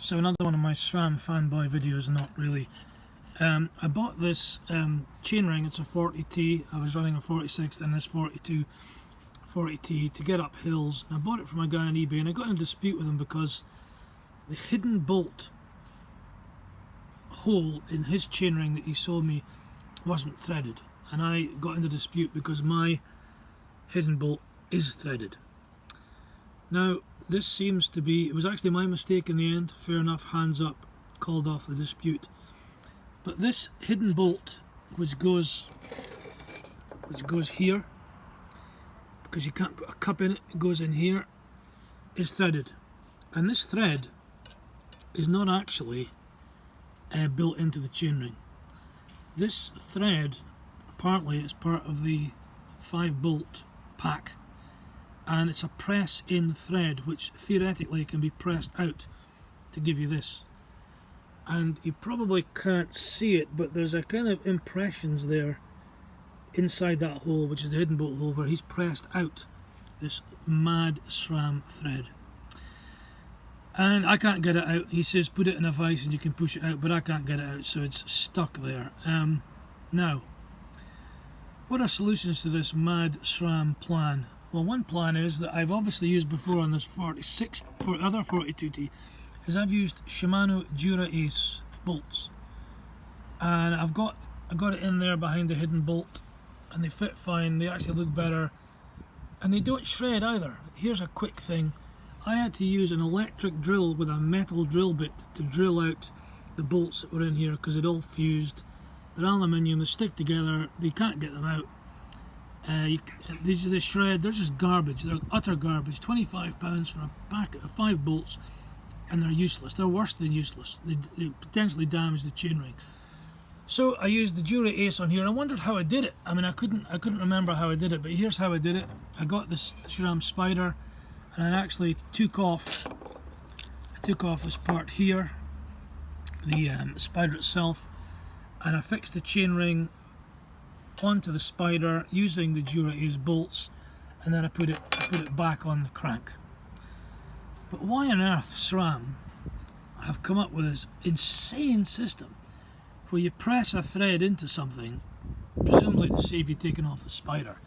So another one of my SRAM fanboy videos, not really. I bought this chainring, it's a 40T, I was running a 46 and this 40T to get up hills. And I bought it from a guy on eBay and I got in a dispute with him because the hidden bolt hole in his chainring that he sold me wasn't threaded. And I got into dispute because my hidden bolt is threaded. Now, this seems to be, it was actually my mistake in the end, fair enough, hands up, called off the dispute. But this hidden bolt, which goes here, because you can't put a cup in it, it goes in here, is threaded. And this thread is not actually built into the chainring. This thread, apparently, is part of the 5-bolt pack. And it's a press-in thread which theoretically can be pressed out to give you this. And you probably can't see it, but there's a kind of impressions there inside that hole, which is the hidden bolt hole, where he's pressed out this mad SRAM thread. And I can't get it out. He says put it in a vise and you can push it out, but I can't get it out, so it's stuck there. Now, what are solutions to this mad SRAM plan? Well, one plan is that I've obviously used before on this 46 for other 42T, is I've used Shimano Dura Ace bolts, and I got it in there behind the hidden bolt, and they fit fine. They actually look better, and they don't shred either. Here's a quick thing: I had to use an electric drill with a metal drill bit to drill out the bolts that were in here because it all fused. They're aluminium, they stick together, they can't get them out. They shred, they're just garbage, they're utter garbage. £25 for a packet of 5 bolts, and they're useless. They're worse than useless. They potentially damage the chainring. So I used the Dura Ace on here, and I wondered how I did it. I mean, I couldn't remember how I did it, but here's how I did it. I got this SRAM spider, and I actually took off this part here, the spider itself, and I fixed the chainring onto the spider using the Dura Ace bolts, and then I put it back on the crank. But why on earth SRAM have come up with this insane system where you press a thread into something, presumably to save you taking off the spider,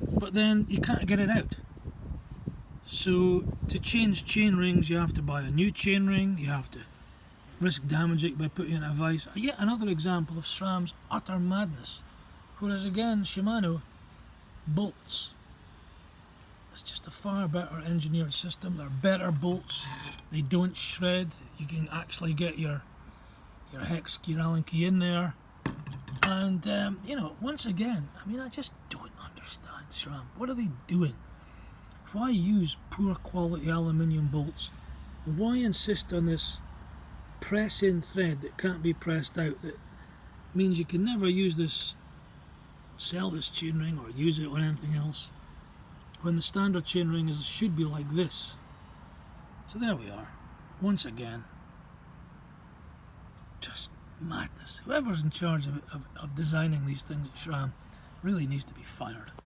but then you can't get it out? So to change chain rings you have to buy a new chain ring, you have to risk damaging it by putting it in a vise. Yet another example of SRAM's utter madness. Whereas again, Shimano bolts, it's just a far better engineered system. They're better bolts, they don't shred, you can actually get your hex key, Allen key in there. And you know, once again, I mean, I just don't understand SRAM. What are they doing? Why use poor quality aluminium bolts? Why insist on this press-in thread that can't be pressed out, that means you can never use this, sell this chainring or use it on anything else, when the standard chainring should be like this? So there we are, once again, just madness. Whoever's in charge of designing these things at SRAM really needs to be fired.